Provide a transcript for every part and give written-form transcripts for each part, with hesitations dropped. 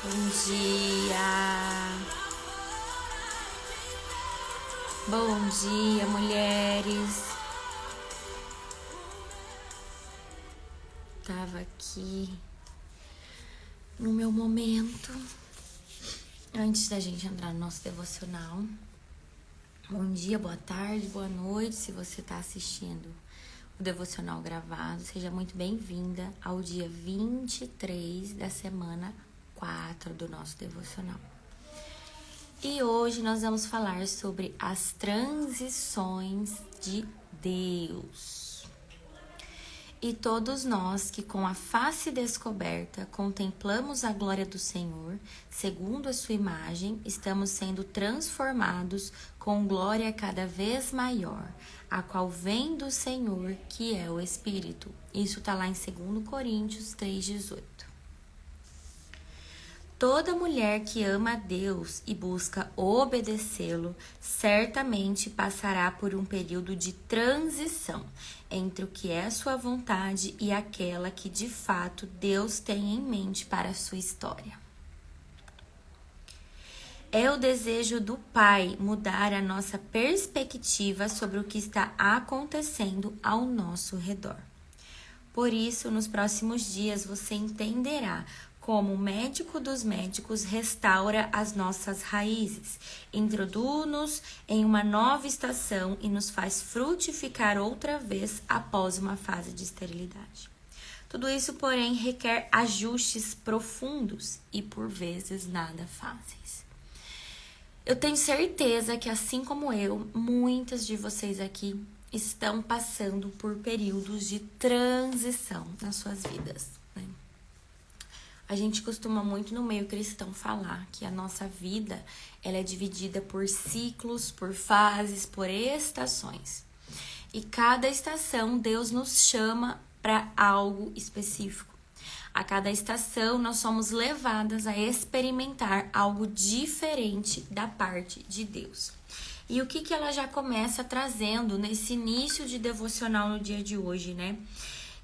Bom dia! Bom dia, mulheres! Tava aqui no meu momento, antes da gente entrar no nosso devocional. Bom dia, boa tarde, boa noite, se você tá assistindo o devocional gravado. Seja muito bem-vinda ao dia 23 da semana 4 do nosso devocional. E hoje nós vamos falar sobre as transições de Deus. E todos nós que com a face descoberta contemplamos a glória do Senhor, segundo a sua imagem, estamos sendo transformados com glória cada vez maior, a qual vem do Senhor, que é o Espírito. Isso está lá em 2 Coríntios 3,18. Toda mulher que ama a Deus e busca obedecê-lo, certamente passará por um período de transição entre o que é sua vontade e aquela que de fato Deus tem em mente para a sua história. É o desejo do Pai mudar a nossa perspectiva sobre o que está acontecendo ao nosso redor. Por isso, nos próximos dias você entenderá como o médico dos médicos restaura as nossas raízes, introduz-nos em uma nova estação e nos faz frutificar outra vez após uma fase de esterilidade. Tudo isso, porém, requer ajustes profundos e, por vezes, nada fáceis. Eu tenho certeza que, assim como eu, muitas de vocês aqui estão passando por períodos de transição nas suas vidas. A gente costuma muito no meio cristão falar que a nossa vida ela é dividida por ciclos, por fases, por estações. E cada estação Deus nos chama para algo específico. A cada estação nós somos levadas a experimentar algo diferente da parte de Deus. E o que ela já começa trazendo nesse início de devocional no dia de hoje, né?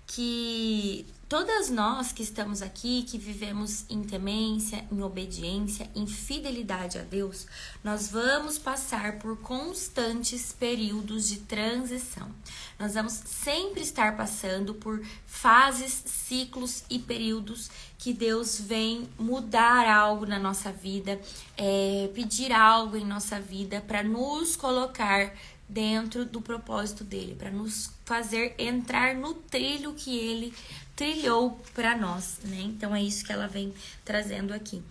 Que todas nós que estamos aqui, que vivemos em temência, em obediência, em fidelidade a Deus, nós vamos passar por constantes períodos de transição. Nós vamos sempre estar passando por fases, ciclos e períodos que Deus vem mudar algo na nossa vida, pedir algo em nossa vida para nos colocar dentro do propósito dele, para nos fazer entrar no trilho que ele trilhou para nós, né? Então é isso que ela vem trazendo aqui.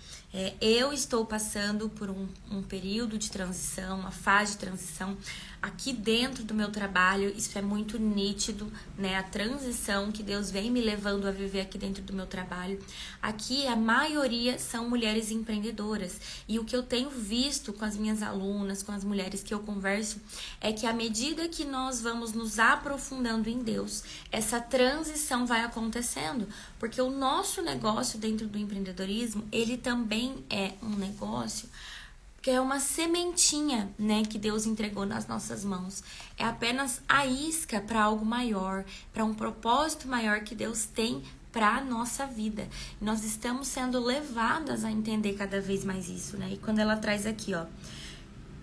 Eu estou passando por um período de transição, uma fase de transição aqui dentro do meu trabalho. Isso é muito nítido, né? A transição que Deus vem me levando a viver aqui dentro do meu trabalho. Aqui a maioria são mulheres empreendedoras e o que eu tenho visto com as minhas alunas, com as mulheres que eu converso, é que à medida que nós vamos nos aprofundando em Deus, essa transição vai acontecendo, porque o nosso negócio dentro do empreendedorismo, ele também é um negócio que é uma sementinha, né, que Deus entregou nas nossas mãos. É apenas a isca para algo maior, para um propósito maior que Deus tem para a nossa vida. Nós estamos sendo levadas a entender cada vez mais isso, né? E quando ela traz aqui, ó,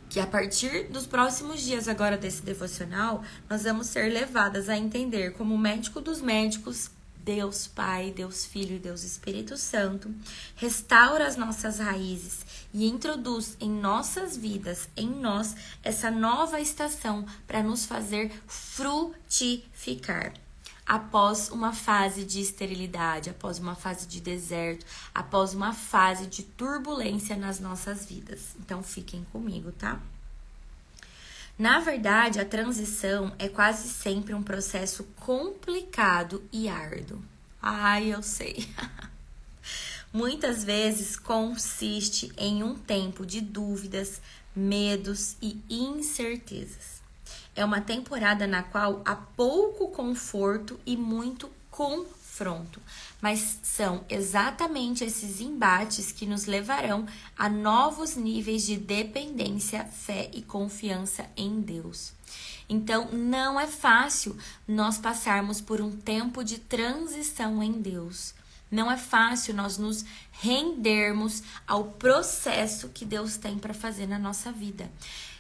que a partir dos próximos dias agora desse devocional, nós vamos ser levadas a entender como o médico dos médicos, Deus Pai, Deus Filho e Deus Espírito Santo, restaura as nossas raízes e introduz em nossas vidas, em nós, essa nova estação para nos fazer frutificar. Após uma fase de esterilidade, após uma fase de deserto, após uma fase de turbulência nas nossas vidas. Então, fiquem comigo, tá? Na verdade, a transição é quase sempre um processo complicado e árduo. Ai, eu sei. Muitas vezes consiste em um tempo de dúvidas, medos e incertezas. É uma temporada na qual há pouco conforto e muito confronto, mas são exatamente esses embates que nos levarão a novos níveis de dependência, fé e confiança em Deus. Então, não é fácil nós passarmos por um tempo de transição em Deus. Não é fácil nós nos rendermos ao processo que Deus tem para fazer na nossa vida.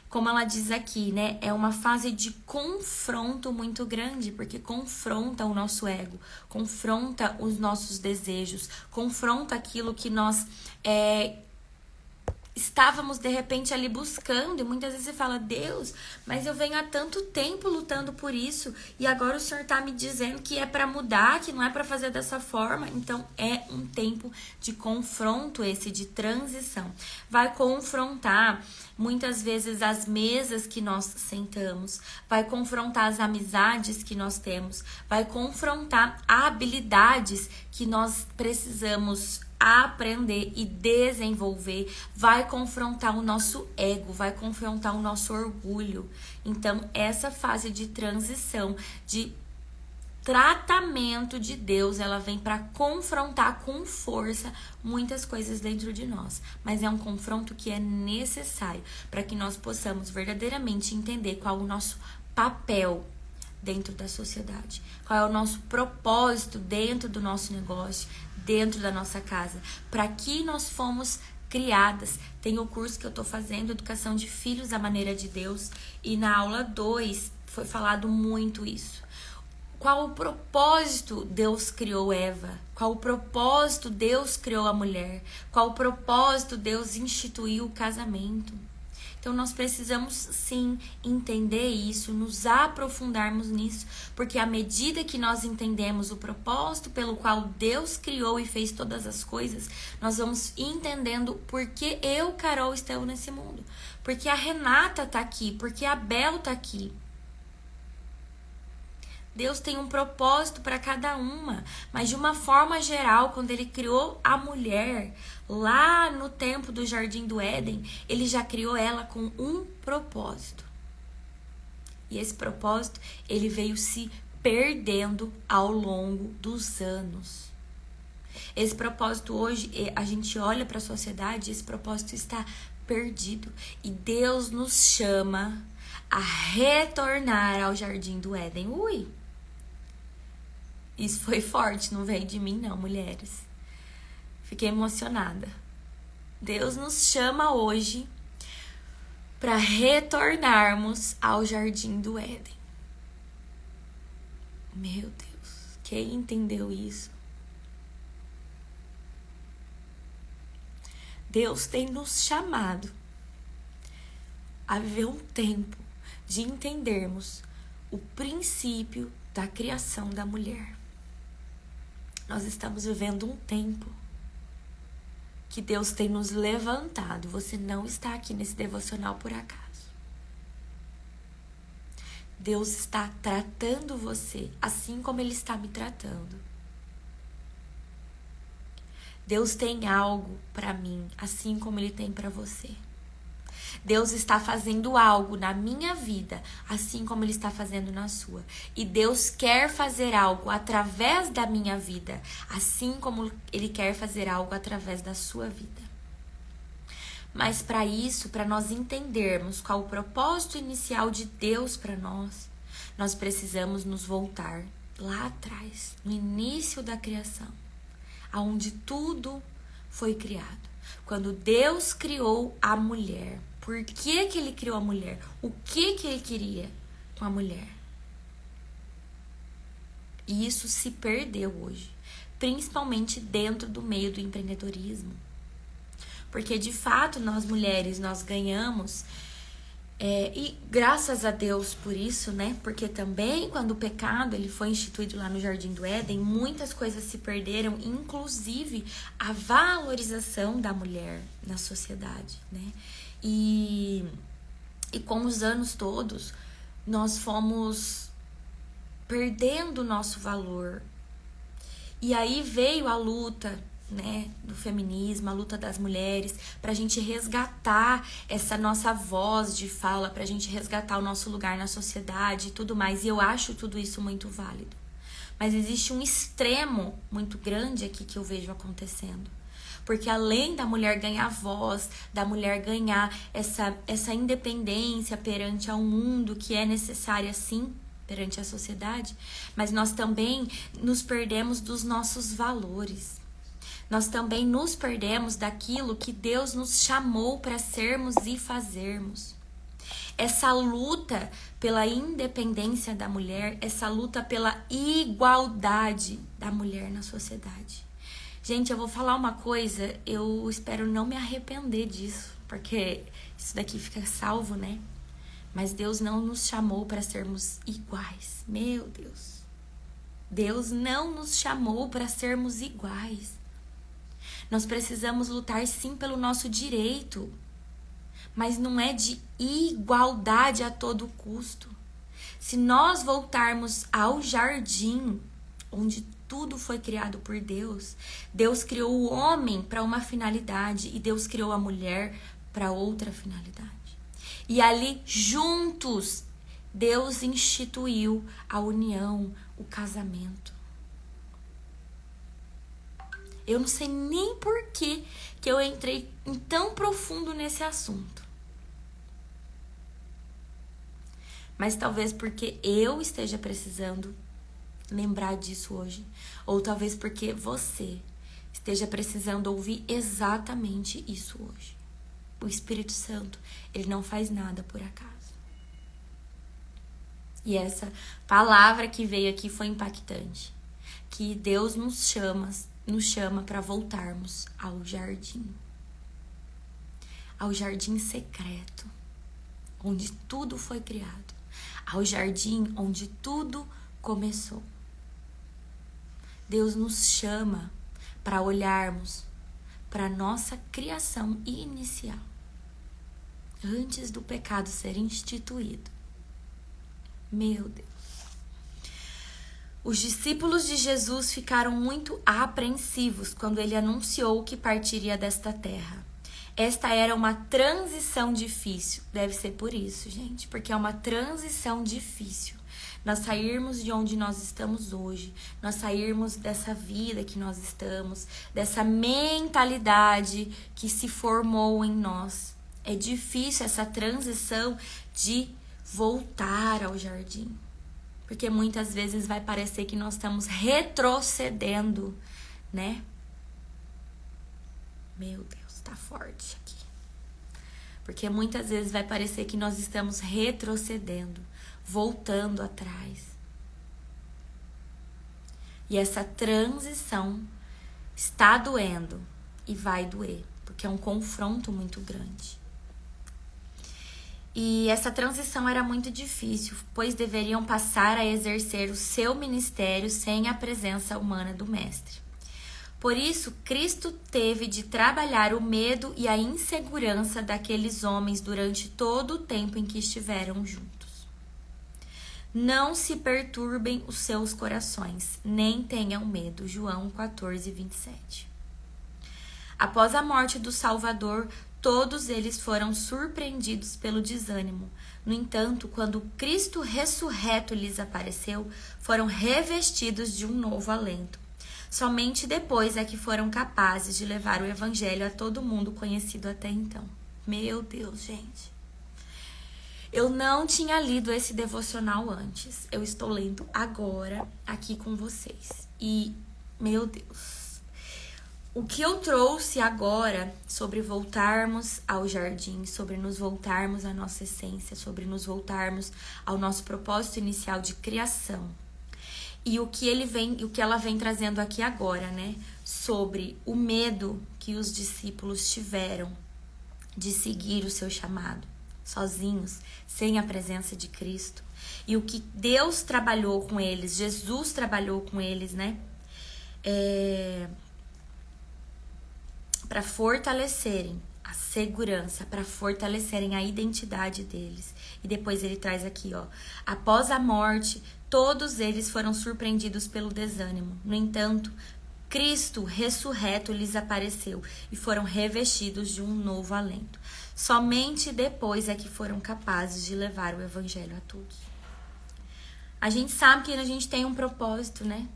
Como ela diz aqui, né? É uma fase de confronto muito grande, porque confronta o nosso ego, confronta os nossos desejos, confronta aquilo que nós estávamos de repente ali buscando. E muitas vezes você fala: Deus, mas eu venho há tanto tempo lutando por isso e agora o Senhor está me dizendo que é para mudar, que não é para fazer dessa forma. Então é um tempo de confronto, esse de transição. Vai confrontar muitas vezes as mesas que nós sentamos, vai confrontar as amizades que nós temos, vai confrontar habilidades que nós precisamos aprender e desenvolver, vai confrontar o nosso ego, vai confrontar o nosso orgulho. Então, essa fase de transição, de tratamento de Deus, ela vem para confrontar com força muitas coisas dentro de nós. Mas é um confronto que é necessário para que nós possamos verdadeiramente entender qual é o nosso papel dentro da sociedade, qual é o nosso propósito dentro do nosso negócio, dentro da nossa casa, para que nós fomos criadas. Tem o curso que eu tô fazendo, Educação de Filhos à Maneira de Deus, e na aula 2 foi falado muito isso. Qual o propósito Deus criou Eva? Qual o propósito Deus criou a mulher? Qual o propósito Deus instituiu o casamento? Então, nós precisamos, sim, entender isso, nos aprofundarmos nisso, porque à medida que nós entendemos o propósito pelo qual Deus criou e fez todas as coisas, nós vamos entendendo por que eu, Carol, estou nesse mundo, porque a Renata tá aqui, porque a Bel tá aqui. Deus tem um propósito para cada uma, mas de uma forma geral, quando ele criou a mulher, lá no tempo do Jardim do Éden, ele já criou ela com um propósito. E esse propósito, ele veio se perdendo ao longo dos anos. Esse propósito hoje, a gente olha para a sociedade, esse propósito está perdido. E Deus nos chama a retornar ao Jardim do Éden. Ui! Isso foi forte, não veio de mim não, mulheres. Fiquei emocionada. Deus nos chama hoje para retornarmos ao Jardim do Éden. Meu Deus, quem entendeu isso? Deus tem nos chamado a viver um tempo de entendermos o princípio da criação da mulher. Nós estamos vivendo um tempo que Deus tem nos levantado. Você não está aqui nesse devocional por acaso. Deus está tratando você assim como Ele está me tratando. Deus tem algo para mim, assim como Ele tem para você. Deus está fazendo algo na minha vida, assim como Ele está fazendo na sua. E Deus quer fazer algo através da minha vida, assim como Ele quer fazer algo através da sua vida. Mas para isso, para nós entendermos qual o propósito inicial de Deus para nós precisamos nos voltar lá atrás, no início da criação, aonde tudo foi criado. Quando Deus criou a mulher, por que Ele criou a mulher? O que Ele queria com a mulher? E isso se perdeu hoje, principalmente dentro do meio do empreendedorismo. Porque de fato nós mulheres, nós ganhamos, e graças a Deus por isso, né? Porque também quando o pecado ele foi instituído lá no Jardim do Éden, muitas coisas se perderam, inclusive a valorização da mulher na sociedade, né? E com os anos todos, nós fomos perdendo o nosso valor. E aí veio a luta, né, do feminismo, a luta das mulheres, pra gente resgatar essa nossa voz de fala, pra gente resgatar o nosso lugar na sociedade e tudo mais. E eu acho tudo isso muito válido. Mas existe um extremo muito grande aqui que eu vejo acontecendo. Porque além da mulher ganhar voz, da mulher ganhar essa independência perante ao mundo que é necessária sim, perante a sociedade, mas nós também nos perdemos dos nossos valores. nós também nos perdemos daquilo que Deus nos chamou para sermos e fazermos. Essa luta pela independência da mulher, essa luta pela igualdade da mulher na sociedade. Gente, eu vou falar uma coisa, eu espero não me arrepender disso, porque isso daqui fica salvo, né? Mas Deus não nos chamou para sermos iguais. Meu Deus. Deus não nos chamou para sermos iguais. Nós precisamos lutar sim pelo nosso direito, mas não é de igualdade a todo custo. Se nós voltarmos ao jardim, onde tudo foi criado por Deus, Deus criou o homem para uma finalidade e Deus criou a mulher para outra finalidade. E ali, juntos, Deus instituiu a união, o casamento. Eu não sei nem por que eu entrei em tão profundo nesse assunto. Mas talvez porque eu esteja precisando lembrar disso hoje. Ou talvez porque você esteja precisando ouvir exatamente isso hoje. O Espírito Santo, ele não faz nada por acaso. E essa palavra que veio aqui foi impactante. Que Deus nos chama para voltarmos ao jardim. Ao jardim secreto, onde tudo foi criado. Ao jardim onde tudo começou. Deus nos chama para olharmos para a nossa criação inicial, antes do pecado ser instituído. Meu Deus. Os discípulos de Jesus ficaram muito apreensivos quando ele anunciou que partiria desta terra. Esta era uma transição difícil. Deve ser por isso, gente, porque é uma transição difícil. Nós sairmos de onde nós estamos hoje, nós sairmos dessa vida que nós estamos, dessa mentalidade que se formou em nós. É difícil essa transição de voltar ao jardim, porque muitas vezes vai parecer que nós estamos retrocedendo, né? Meu Deus, tá forte aqui. Porque muitas vezes vai parecer que nós estamos retrocedendo, voltando atrás. E essa transição está doendo e vai doer, porque é um confronto muito grande. E essa transição era muito difícil, pois deveriam passar a exercer o seu ministério sem a presença humana do Mestre. Por isso, Cristo teve de trabalhar o medo e a insegurança daqueles homens durante todo o tempo em que estiveram juntos. Não se perturbem os seus corações, nem tenham medo. João 14, 27. Após a morte do Salvador, todos eles foram surpreendidos pelo desânimo. No entanto, quando Cristo ressurreto lhes apareceu, foram revestidos de um novo alento. Somente depois é que foram capazes de levar o evangelho a todo mundo conhecido até então. Meu Deus, gente. Eu não tinha lido esse devocional antes. Eu estou lendo agora aqui com vocês. E, meu Deus, o que eu trouxe agora sobre voltarmos ao jardim, sobre nos voltarmos à nossa essência, sobre nos voltarmos ao nosso propósito inicial de criação. E o que ela vem trazendo aqui agora, né? Sobre o medo que os discípulos tiveram de seguir o seu chamado, sozinhos, sem a presença de Cristo. E o que Deus trabalhou com eles, Jesus trabalhou com eles, né? Para fortalecerem a segurança, para fortalecerem a identidade deles. E depois ele traz aqui, ó. Após a morte, todos eles foram surpreendidos pelo desânimo. No entanto, Cristo ressurreto lhes apareceu e foram revestidos de um novo alento. Somente depois é que foram capazes de levar o evangelho a todos. A gente sabe que a gente tem um propósito, né?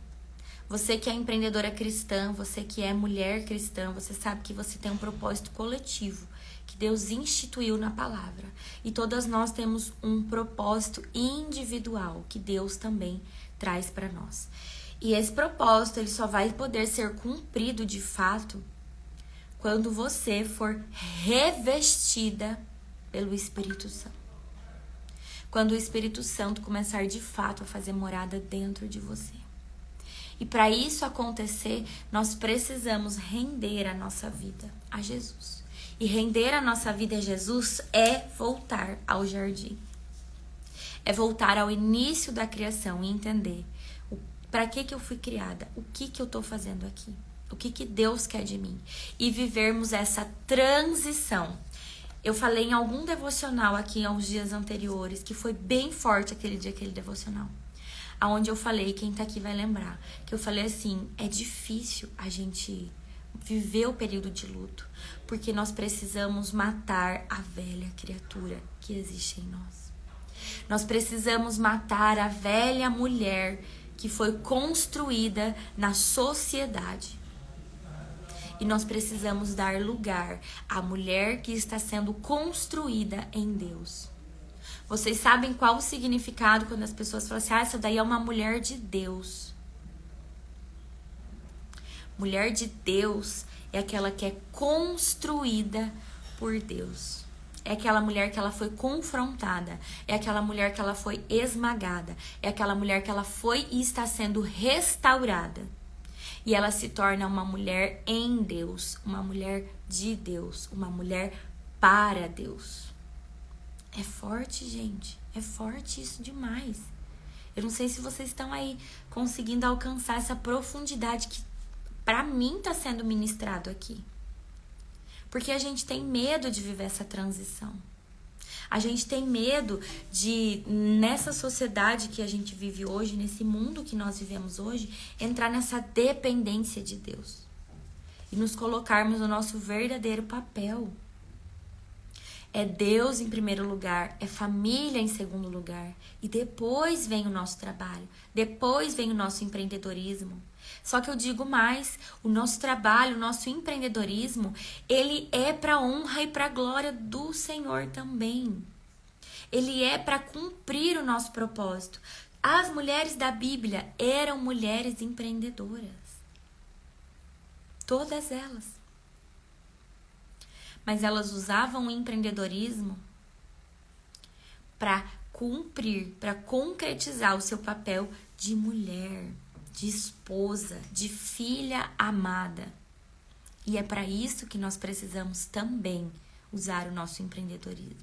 Você que é empreendedora cristã, você que é mulher cristã, você sabe que você tem um propósito coletivo que Deus instituiu na palavra. E todas nós temos um propósito individual que Deus também traz para nós. E esse propósito, ele só vai poder ser cumprido de fato quando você for revestida pelo Espírito Santo. Quando o Espírito Santo começar de fato a fazer morada dentro de você. E para isso acontecer, nós precisamos render a nossa vida a Jesus. E render a nossa vida a Jesus é voltar ao jardim. É voltar ao início da criação e entender para que eu fui criada, o que eu estou fazendo aqui, o que Deus quer de mim. E vivermos essa transição. Eu falei em algum devocional aqui há uns dias anteriores, que foi bem forte aquele dia, aquele devocional. Aonde eu falei, quem tá aqui vai lembrar, que eu falei assim, é difícil a gente viver o período de luto, porque nós precisamos matar a velha criatura que existe em nós. Nós precisamos matar a velha mulher que foi construída na sociedade. E nós precisamos dar lugar à mulher que está sendo construída em Deus. Vocês sabem qual o significado quando as pessoas falam assim, essa daí é uma mulher de Deus. Mulher de Deus é aquela que é construída por Deus. É aquela mulher que ela foi confrontada. É aquela mulher que ela foi esmagada. É aquela mulher que ela foi e está sendo restaurada. E ela se torna uma mulher em Deus, uma mulher de Deus, uma mulher para Deus. É forte, gente. É forte isso demais. Eu não sei se vocês estão aí conseguindo alcançar essa profundidade que pra mim tá sendo ministrado aqui. Porque a gente tem medo de viver essa transição. A gente tem medo de, nessa sociedade que a gente vive hoje, nesse mundo que nós vivemos hoje, entrar nessa dependência de Deus. E nos colocarmos no nosso verdadeiro papel. É Deus em primeiro lugar, é família em segundo lugar. E depois vem o nosso trabalho, depois vem o nosso empreendedorismo. Só que eu digo mais, o nosso trabalho, o nosso empreendedorismo, ele é para honra e para glória do Senhor também. Ele é para cumprir o nosso propósito. As mulheres da Bíblia eram mulheres empreendedoras. Todas elas. Mas elas usavam o empreendedorismo para cumprir, para concretizar o seu papel de mulher, de esposa, de filha amada. E é para isso que nós precisamos também usar o nosso empreendedorismo.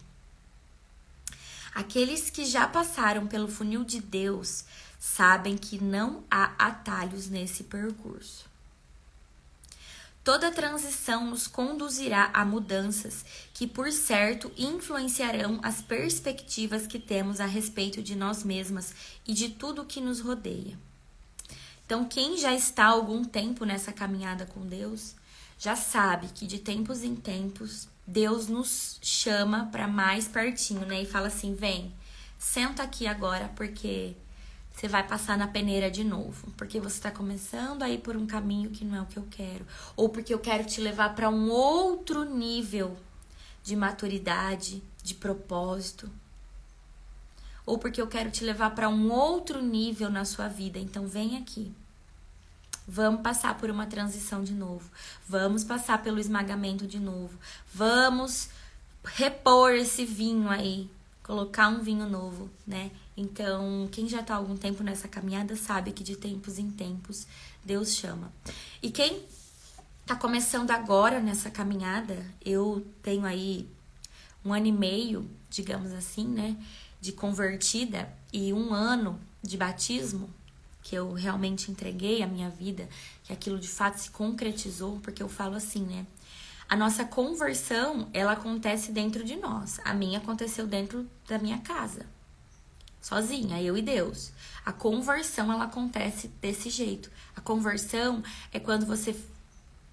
Aqueles que já passaram pelo funil de Deus sabem que não há atalhos nesse percurso. Toda transição nos conduzirá a mudanças que, por certo, influenciarão as perspectivas que temos a respeito de nós mesmas e de tudo o que nos rodeia. Então, quem já está há algum tempo nessa caminhada com Deus, já sabe que de tempos em tempos, Deus nos chama para mais pertinho, né? E fala assim, vem, senta aqui agora, porque você vai passar na peneira de novo. Porque você está começando a ir por um caminho que não é o que eu quero. Ou porque eu quero te levar para um outro nível de maturidade, de propósito. Ou porque eu quero te levar para um outro nível na sua vida. Então vem aqui. Vamos passar por uma transição de novo. Vamos passar pelo esmagamento de novo. Vamos repor esse vinho aí. Colocar um vinho novo, né? Então, quem já tá há algum tempo nessa caminhada sabe que de tempos em tempos Deus chama. E quem tá começando agora nessa caminhada, eu tenho aí 1 ano e meio, digamos assim, né? De convertida e 1 ano de batismo, que eu realmente entreguei a minha vida, que aquilo de fato se concretizou, porque eu falo assim, né? A nossa conversão, ela acontece dentro de nós. A minha aconteceu dentro da minha casa. Sozinha, eu e Deus. A conversão, ela acontece desse jeito. A conversão é quando você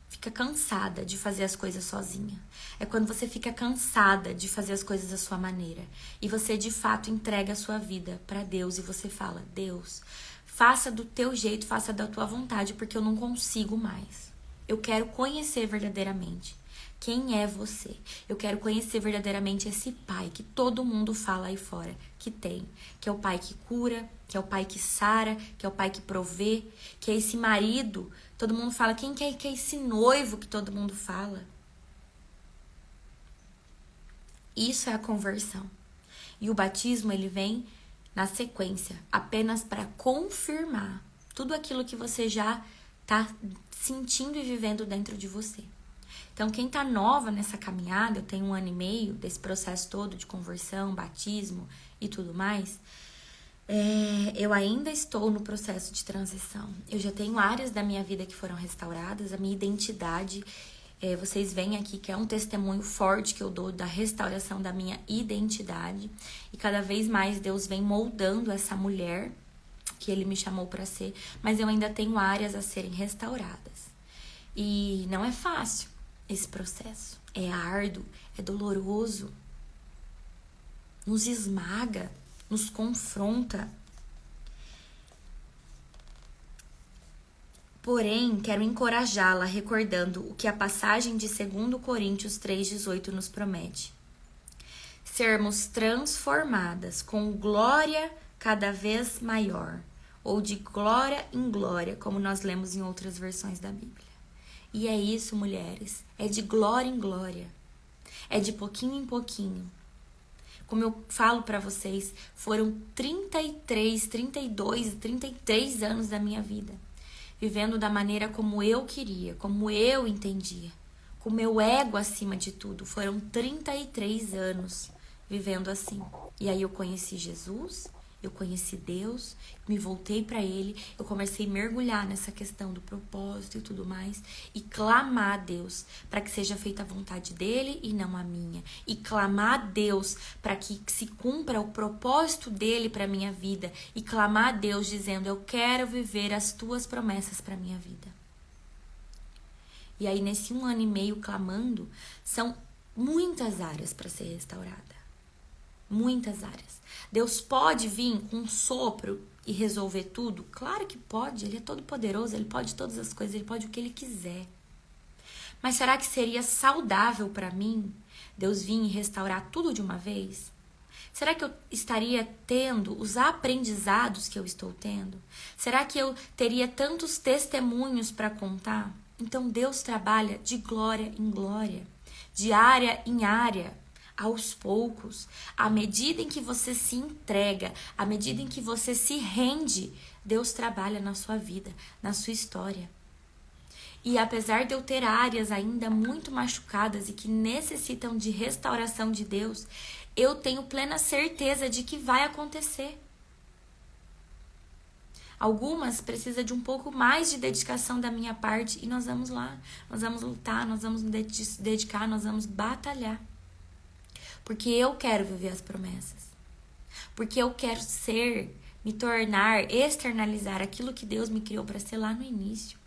fica cansada de fazer as coisas sozinha. É quando você fica cansada de fazer as coisas da sua maneira. E você, de fato, entrega a sua vida para Deus. E você fala, Deus, faça do teu jeito, faça da tua vontade, porque eu não consigo mais. Eu quero conhecer verdadeiramente. Quem é você? Eu quero conhecer verdadeiramente esse pai que todo mundo fala aí fora que tem. Que é o pai que cura, que é o pai que sara, que é o pai que provê, que é esse marido. Todo mundo fala, quem que é esse noivo que todo mundo fala? Isso é a conversão. E o batismo, ele vem na sequência, apenas para confirmar tudo aquilo que você já está sentindo e vivendo dentro de você. Então, quem está nova nessa caminhada, eu tenho 1 ano e meio desse processo todo de conversão, batismo e tudo mais, eu ainda estou no processo de transição. Eu já tenho áreas da minha vida que foram restauradas, a minha identidade, vocês veem aqui que é um testemunho forte que eu dou da restauração da minha identidade. E cada vez mais Deus vem moldando essa mulher que Ele me chamou para ser, mas eu ainda tenho áreas a serem restauradas. E não é fácil esse processo. É árduo, é doloroso, nos esmaga, nos confronta. Porém, quero encorajá-la recordando o que a passagem de 2 Coríntios 3,18 nos promete. Sermos transformadas com glória cada vez maior, ou de glória em glória, como nós lemos em outras versões da Bíblia. E é isso, mulheres, é de glória em glória, é de pouquinho em pouquinho. Como eu falo para vocês, foram 33, 32, 33 anos da minha vida, vivendo da maneira como eu queria, como eu entendia, com meu ego acima de tudo. Foram 33 anos vivendo assim. E aí eu conheci Jesus, eu conheci Deus, me voltei para Ele, eu comecei a mergulhar nessa questão do propósito e tudo mais, e clamar a Deus para que seja feita a vontade dEle e não a minha, e clamar a Deus para que se cumpra o propósito dEle para minha vida, e clamar a Deus dizendo, eu quero viver as tuas promessas para minha vida. E aí nesse 1 ano e meio clamando, são muitas áreas para ser restaurada. Muitas áreas. Deus pode vir com um sopro e resolver tudo? Claro que pode, Ele é todo poderoso, Ele pode todas as coisas, Ele pode o que Ele quiser. Mas será que seria saudável para mim Deus vir e restaurar tudo de uma vez? Será que eu estaria tendo os aprendizados que eu estou tendo? Será que eu teria tantos testemunhos para contar? Então Deus trabalha de glória em glória, de área em área, aos poucos, à medida em que você se entrega, à medida em que você se rende, Deus trabalha na sua vida, na sua história. E apesar de eu ter áreas ainda muito machucadas e que necessitam de restauração de Deus, eu tenho plena certeza de que vai acontecer. Algumas precisam de um pouco mais de dedicação da minha parte e nós vamos lá, nós vamos lutar, nós vamos nos dedicar, nós vamos batalhar. Porque eu quero viver as promessas. Porque eu quero ser, me tornar, externalizar aquilo que Deus me criou para ser lá no início.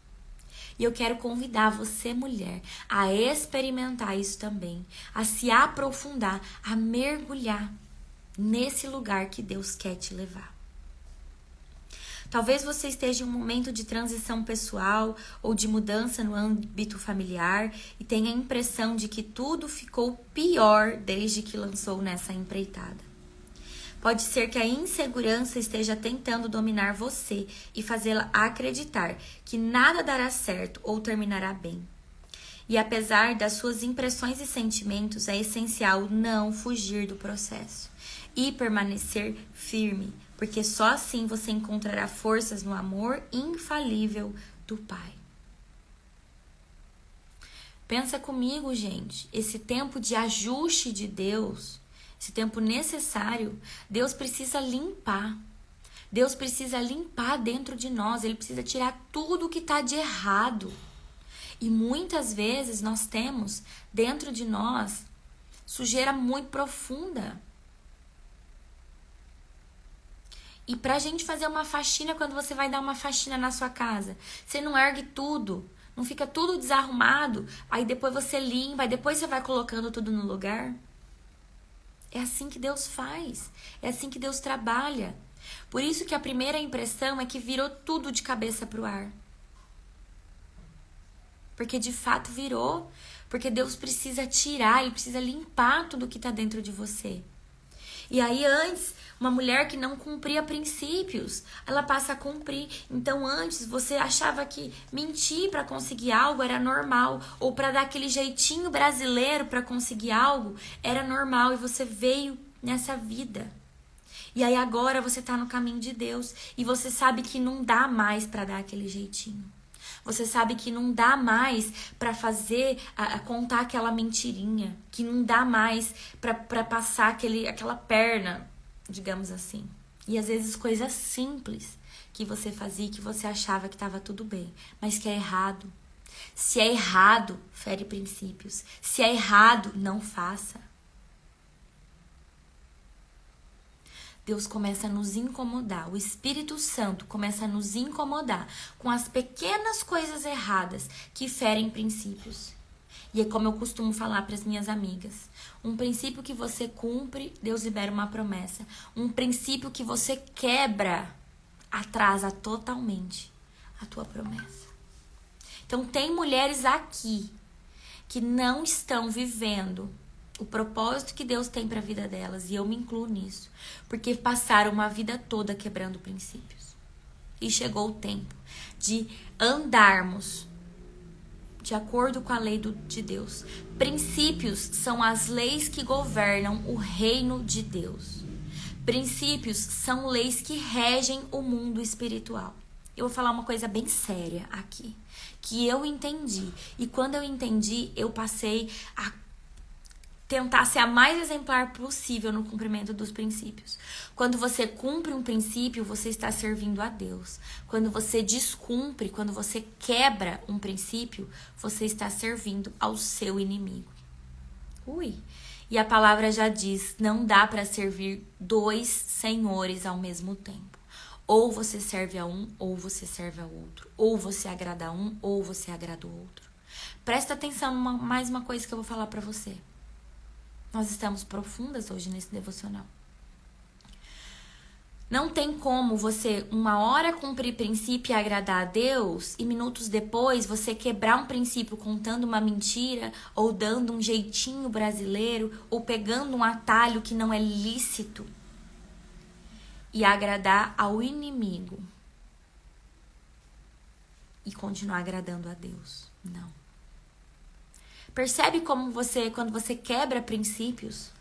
E eu quero convidar você, mulher, a experimentar isso também. A se aprofundar, a mergulhar nesse lugar que Deus quer te levar. Talvez você esteja em um momento de transição pessoal ou de mudança no âmbito familiar e tenha a impressão de que tudo ficou pior desde que lançou nessa empreitada. Pode ser que a insegurança esteja tentando dominar você e fazê-la acreditar que nada dará certo ou terminará bem. E apesar das suas impressões e sentimentos, é essencial não fugir do processo e permanecer firme, porque só assim você encontrará forças no amor infalível do Pai. Pensa comigo, gente, esse tempo de ajuste de Deus, esse tempo necessário, Deus precisa limpar. Deus precisa limpar dentro de nós, Ele precisa tirar tudo o que está de errado. E muitas vezes nós temos dentro de nós sujeira muito profunda. E pra gente fazer uma faxina, quando você vai dar uma faxina na sua casa, você não ergue tudo, não fica tudo desarrumado, aí depois você limpa, aí depois você vai colocando tudo no lugar. É assim que Deus faz, é assim que Deus trabalha. Por isso que a primeira impressão é que virou tudo de cabeça pro ar. Porque de fato virou, Porque Deus precisa tirar, Ele precisa limpar tudo que está dentro de você. E aí antes, uma mulher que não cumpria princípios, ela passa a cumprir. Então antes você achava que mentir para conseguir algo era normal, ou para dar aquele jeitinho brasileiro para conseguir algo era normal, e você veio nessa vida. E aí agora você tá no caminho de Deus e você sabe que não dá mais para dar aquele jeitinho. Você sabe que não dá mais para fazer, contar aquela mentirinha, que não dá mais para passar aquela perna, digamos assim. E às vezes coisas simples que você fazia, que você achava que estava tudo bem, mas que é errado. Se é errado, fere princípios. Se é errado, não faça. Deus começa a nos incomodar, o Espírito Santo começa a nos incomodar com as pequenas coisas erradas que ferem princípios. E é como eu costumo falar para as minhas amigas, um princípio que você cumpre, Deus libera uma promessa. Um princípio que você quebra, atrasa totalmente a tua promessa. Então tem mulheres aqui que não estão vivendo o propósito que Deus tem para a vida delas, e eu me incluo nisso, porque passaram uma vida toda quebrando princípios. E chegou o tempo de andarmos de acordo com a lei de Deus. Princípios são as leis que governam o reino de Deus. Princípios são leis que regem o mundo espiritual. Eu vou falar uma coisa bem séria aqui, que eu entendi. E quando eu entendi, eu passei a tentar ser a mais exemplar possível no cumprimento dos princípios. Quando você cumpre um princípio, você está servindo a Deus. Quando você descumpre, quando você quebra um princípio, você está servindo ao seu inimigo. E a palavra já diz, não dá para servir dois senhores ao mesmo tempo. Ou você serve a um, ou você serve ao outro. Ou você agrada a um, ou você agrada o outro. Presta atenção mais uma coisa que eu vou falar para você. Nós estamos profundas hoje nesse devocional. Não tem como você, uma hora, cumprir princípio e agradar a Deus, e minutos depois você quebrar um princípio contando uma mentira, ou dando um jeitinho brasileiro, ou pegando um atalho que não é lícito, e agradar ao inimigo. E continuar agradando a Deus. Não. Percebe como quando você quebra princípios,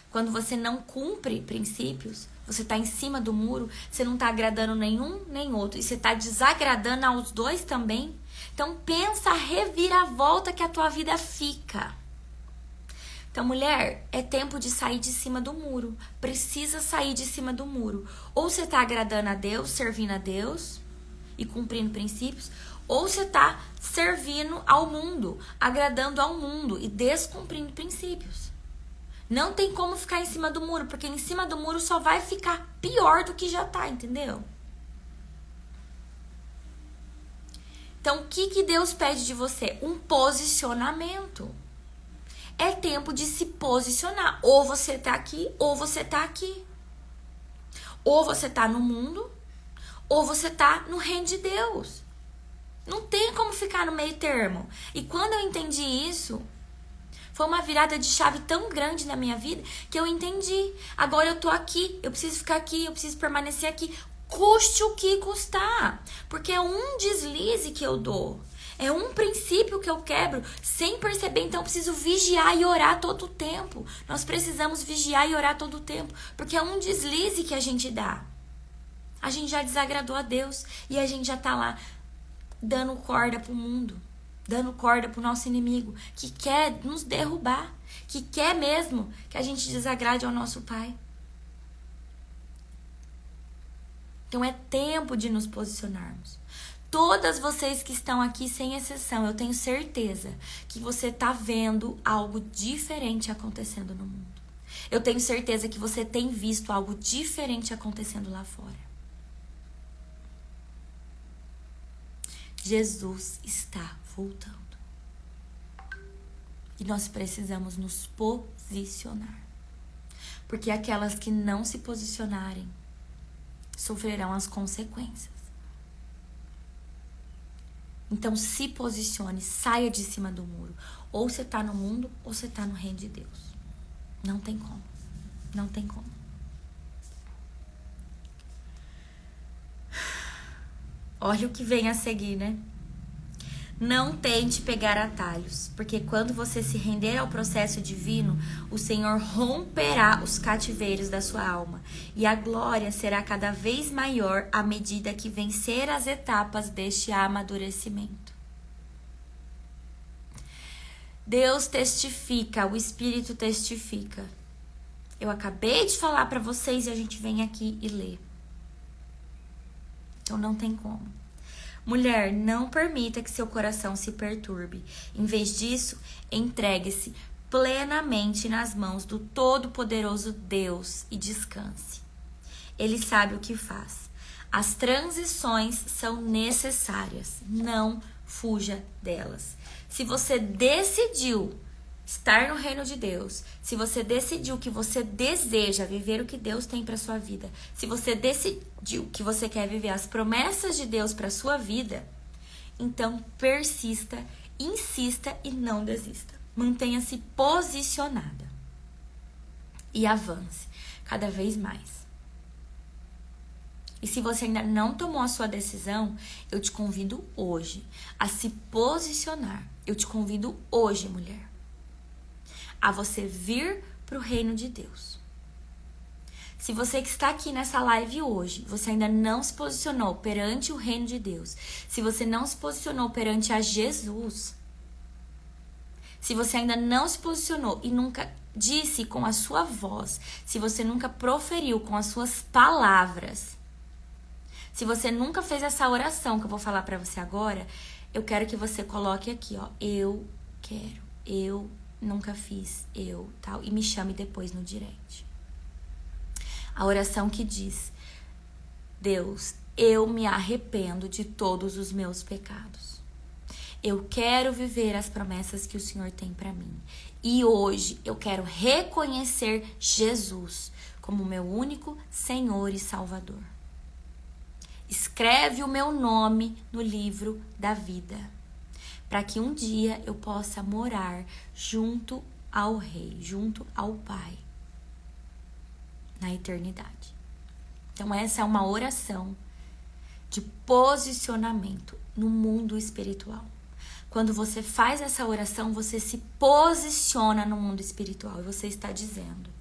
quando você não cumpre princípios, você está em cima do muro, você não está agradando nenhum nem outro, e você está desagradando aos dois também. Então pensa a reviravolta que a tua vida fica. Então, mulher, é tempo de sair de cima do muro. Precisa sair de cima do muro. Ou você está agradando a Deus, servindo a Deus e cumprindo princípios, ou você está servindo ao mundo, agradando ao mundo e descumprindo princípios. Não tem como ficar em cima do muro, porque em cima do muro só vai ficar pior do que já tá, entendeu? Então, o que Deus pede de você? Um posicionamento. É tempo de se posicionar. Ou você tá aqui, ou você tá aqui. Ou você tá no mundo, ou você tá no reino de Deus. Não tem como ficar no meio termo. E quando eu entendi isso, foi uma virada de chave tão grande na minha vida que eu entendi. Agora eu tô aqui, eu preciso ficar aqui, eu preciso permanecer aqui, custe o que custar. Porque é um deslize que eu dou. É um princípio que eu quebro sem perceber. Então eu preciso vigiar e orar todo o tempo. Nós precisamos vigiar e orar todo o tempo. Porque é um deslize que a gente dá. A gente já desagradou a Deus e a gente já tá lá dando corda pro mundo, dando corda pro nosso inimigo, que quer nos derrubar, que quer mesmo que a gente desagrade ao nosso Pai. Então é tempo de nos posicionarmos. Todas vocês que estão aqui, sem exceção, eu tenho certeza que você tá vendo algo diferente acontecendo no mundo. Eu tenho certeza que você tem visto algo diferente acontecendo lá fora. Jesus está voltando. E nós precisamos nos posicionar. Porque aquelas que não se posicionarem sofrerão as consequências. Então se posicione, saia de cima do muro. Ou você tá no mundo, ou você tá no reino de Deus. Não tem como. Não tem como. Olha o que vem a seguir, né? Não tente pegar atalhos, porque quando você se render ao processo divino, o Senhor romperá os cativeiros da sua alma, e a glória será cada vez maior à medida que vencer as etapas deste amadurecimento. Deus testifica, o Espírito testifica. Eu acabei de falar para vocês e a gente vem aqui e lê. Então não tem como. Mulher, não permita que seu coração se perturbe. Em vez disso, entregue-se plenamente nas mãos do Todo-Poderoso Deus e descanse. Ele sabe o que faz. As transições são necessárias. Não fuja delas. Se você decidiu estar no reino de Deus, se você decidiu que você deseja viver o que Deus tem para sua vida, se você decidiu que você quer viver as promessas de Deus para sua vida, então persista, insista e não desista. Mantenha-se posicionada e avance cada vez mais. E se você ainda não tomou a sua decisão, eu te convido hoje a se posicionar. Eu te convido hoje, mulher, a você vir para o reino de Deus. Se você que está aqui nessa live hoje, você ainda não se posicionou perante o reino de Deus, se você não se posicionou perante a Jesus, se você ainda não se posicionou e nunca disse com a sua voz, se você nunca proferiu com as suas palavras, se você nunca fez essa oração que eu vou falar para você agora, eu quero que você coloque aqui, ó, eu quero, eu nunca fiz, eu, tal, e me chame depois no direct. A oração que diz: Deus, eu me arrependo de todos os meus pecados. Eu quero viver as promessas que o Senhor tem para mim. E hoje eu quero reconhecer Jesus como meu único Senhor e Salvador. Escreve o meu nome no livro da vida, para que um dia eu possa morar junto ao Rei, junto ao Pai, na eternidade. Então essa é uma oração de posicionamento no mundo espiritual. Quando você faz essa oração, você se posiciona no mundo espiritual e você está dizendo: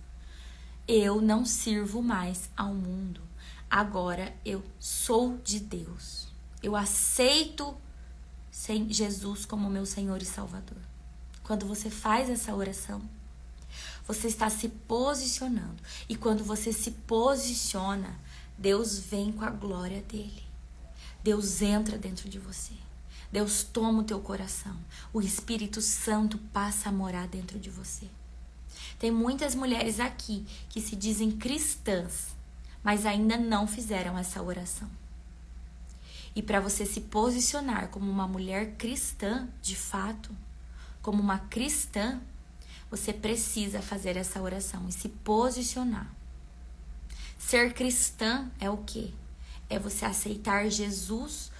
eu não sirvo mais ao mundo. Agora eu sou de Deus. Eu aceito Jesus como meu Senhor e Salvador. Quando você faz essa oração, você está se posicionando. E quando você se posiciona, Deus vem com a glória dele. Deus entra dentro de você. Deus toma o teu coração. O Espírito Santo passa a morar dentro de você. Tem muitas mulheres aqui que se dizem cristãs, mas ainda não fizeram essa oração. E para você se posicionar como uma mulher cristã, de fato, como uma cristã, você precisa fazer essa oração e se posicionar. Ser cristã é o quê? É você aceitar Jesus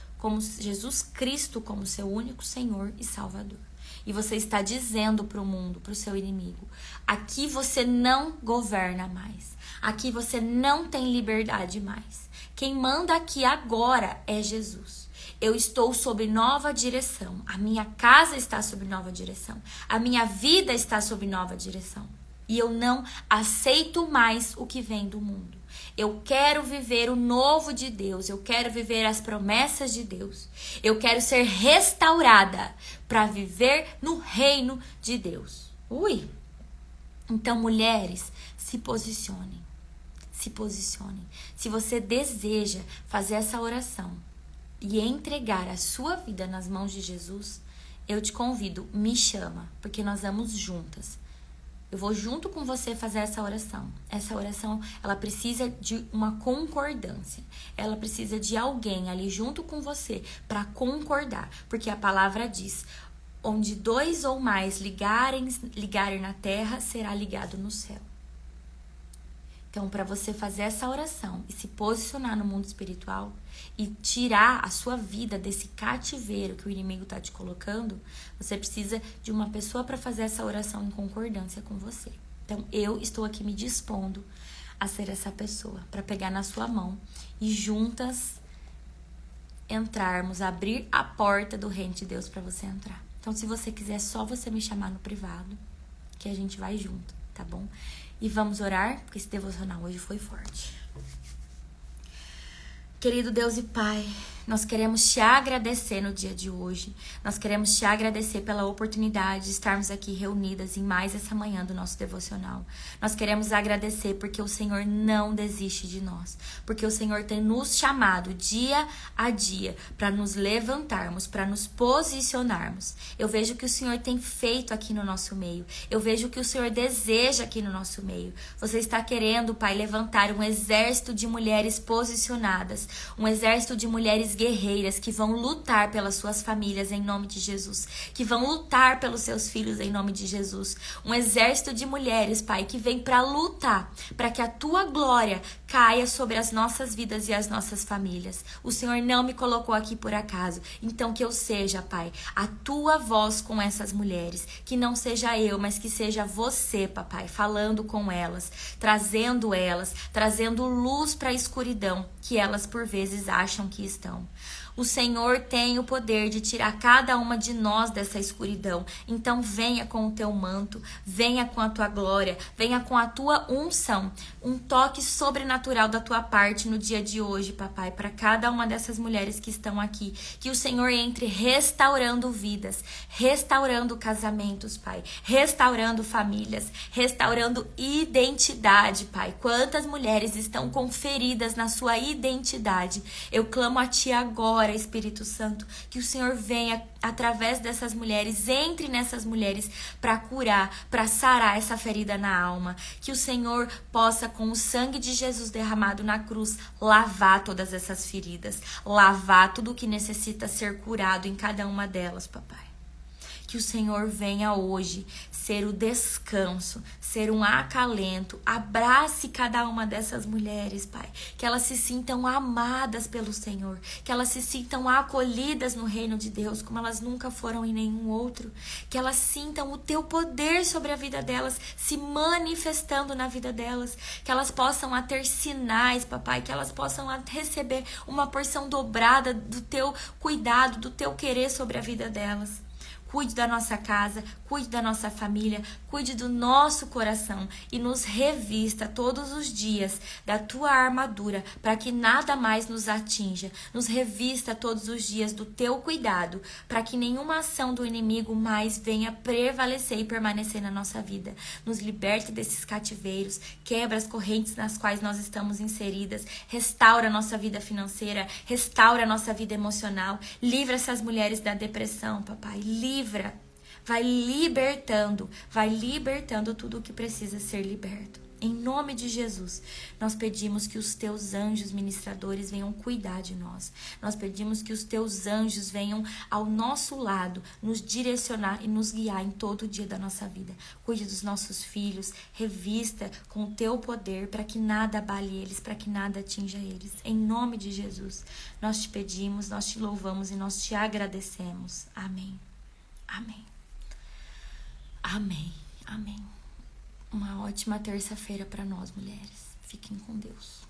Cristo como seu único Senhor e Salvador. E você está dizendo para o mundo, para o seu inimigo: aqui você não governa mais. Aqui você não tem liberdade mais. Quem manda aqui agora é Jesus. Eu estou sob nova direção. A minha casa está sob nova direção. A minha vida está sob nova direção. E eu não aceito mais o que vem do mundo. Eu quero viver o novo de Deus. Eu quero viver as promessas de Deus. Eu quero ser restaurada para viver no reino de Deus. Ui! Então, mulheres, se posicionem. Se posicionem. Se você deseja fazer essa oração e entregar a sua vida nas mãos de Jesus, eu te convido, me chama, porque nós vamos juntas. Eu vou junto com você fazer essa oração. Essa oração, ela precisa de uma concordância. Ela precisa de alguém ali junto com você para concordar. Porque a palavra diz: onde 2 ou mais ligarem na terra, será ligado no céu. Então, para você fazer essa oração e se posicionar no mundo espiritual e tirar a sua vida desse cativeiro que o inimigo está te colocando, você precisa de uma pessoa para fazer essa oração em concordância com você. Então, eu estou aqui me dispondo a ser essa pessoa, para pegar na sua mão e juntas entrarmos, abrir a porta do reino de Deus para você entrar. Então, se você quiser, é só você me chamar no privado, que a gente vai junto, tá bom? E vamos orar, porque esse devocional hoje foi forte. Querido Deus e Pai, nós queremos te agradecer no dia de hoje. Nós queremos te agradecer pela oportunidade de estarmos aqui reunidas em mais essa manhã do nosso devocional. Nós queremos agradecer porque o Senhor não desiste de nós. Porque o Senhor tem nos chamado dia a dia para nos levantarmos, para nos posicionarmos. Eu vejo o que o Senhor tem feito aqui no nosso meio. Eu vejo o que o Senhor deseja aqui no nosso meio. Você está querendo, Pai, levantar um exército de mulheres posicionadas. Um exército de mulheres guerreiras que vão lutar pelas suas famílias em nome de Jesus, que vão lutar pelos seus filhos em nome de Jesus. Um exército de mulheres, Pai, que vem para lutar, para que a tua glória caia sobre as nossas vidas e as nossas famílias. O Senhor não me colocou aqui por acaso, então que eu seja, Pai, a tua voz com essas mulheres, que não seja eu, mas que seja você, Papai, falando com elas, trazendo luz para a escuridão que elas por vezes acham que estão. O Senhor tem o poder de tirar cada uma de nós dessa escuridão. Então venha com o teu manto, venha com a tua glória, venha com a tua unção, um toque sobrenatural da tua parte no dia de hoje, Papai, para cada uma dessas mulheres que estão aqui. Que o Senhor entre restaurando vidas, restaurando casamentos, Pai, restaurando famílias, restaurando identidade, Pai. Quantas mulheres estão com feridas na sua identidade? Eu clamo a Ti agora, Espírito Santo, que o Senhor venha através dessas mulheres, entre nessas mulheres para curar, para sarar essa ferida na alma. Que o Senhor possa, com o sangue de Jesus derramado na cruz, lavar todas essas feridas, lavar tudo o que necessita ser curado em cada uma delas, Papai. Que o Senhor venha hoje ser o descanso, ser um acalento. Abrace cada uma dessas mulheres, Pai. Que elas se sintam amadas pelo Senhor. Que elas se sintam acolhidas no reino de Deus, como elas nunca foram em nenhum outro. Que elas sintam o teu poder sobre a vida delas, se manifestando na vida delas. Que elas possam ter sinais, Papai. Que elas possam receber uma porção dobrada do teu cuidado, do teu querer sobre a vida delas. Cuide da nossa casa, cuide da nossa família, cuide do nosso coração e nos revista todos os dias da tua armadura para que nada mais nos atinja. Nos revista todos os dias do teu cuidado para que nenhuma ação do inimigo mais venha prevalecer e permanecer na nossa vida. Nos liberte desses cativeiros, quebra as correntes nas quais nós estamos inseridas, restaura a nossa vida financeira, restaura a nossa vida emocional, livra essas mulheres da depressão, Papai, livra, vai libertando tudo o que precisa ser liberto. Em nome de Jesus, nós pedimos que os teus anjos ministradores venham cuidar de nós. Nós pedimos que os teus anjos venham ao nosso lado, nos direcionar e nos guiar em todo o dia da nossa vida. Cuide dos nossos filhos, revista com o teu poder para que nada abale eles, para que nada atinja eles. Em nome de Jesus, nós te pedimos, nós te louvamos e nós te agradecemos. Amém. Amém. Amém. Amém. Uma ótima terça-feira para nós, mulheres. Fiquem com Deus.